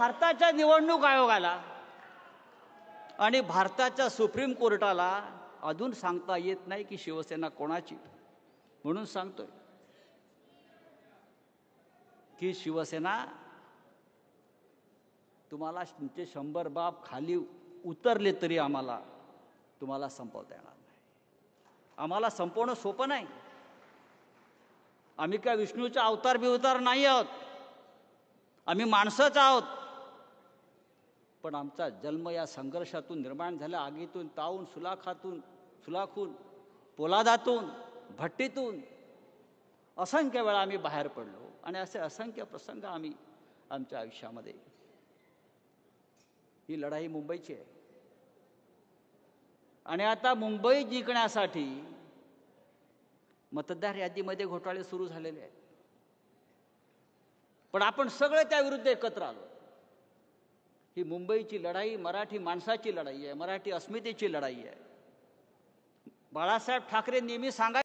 भारताच्या निवडणूक आयोगाला आणि भारताच्या सुप्रीम कोर्टाला अजून सांगता येत नाही की शिवसेना कोणाची. म्हणून सांगतोय की शिवसेना तुम्हाला तुमचे 100 बाब खाली उतरले तरी आम्हाला तुम्हाला संपवता येणार नाही. आम्हाला संपवणं सोपं नाही. आम्ही काय विष्णूचा अवतार बिवतार नाही आहोत. आम्ही माणसंच आहोत. पण आमचा जन्म या संघर्षातून निर्माण झाला. आगीतून, तावून, सुलाखून, पोलादातून, भट्टीतून असंख्य वेळा आम्ही बाहेर पडलो आणि असे असंख्य प्रसंग आम्ही आमच्या आयुष्यामध्ये. ही लढाई मुंबईची आहे आणि आता मुंबई जिंकण्यासाठी मतदार यादीमध्ये घोटाळे सुरू झालेले आहेत. पण आपण सगळे त्या विरुद्ध एकत्र आलो. ही मुंबईची लढाई मराठी माणसाची लढाई आहे, मराठी अस्मितेची लढाई आहे. बाळासाहेब ठाकरे नेहमी सांगायचे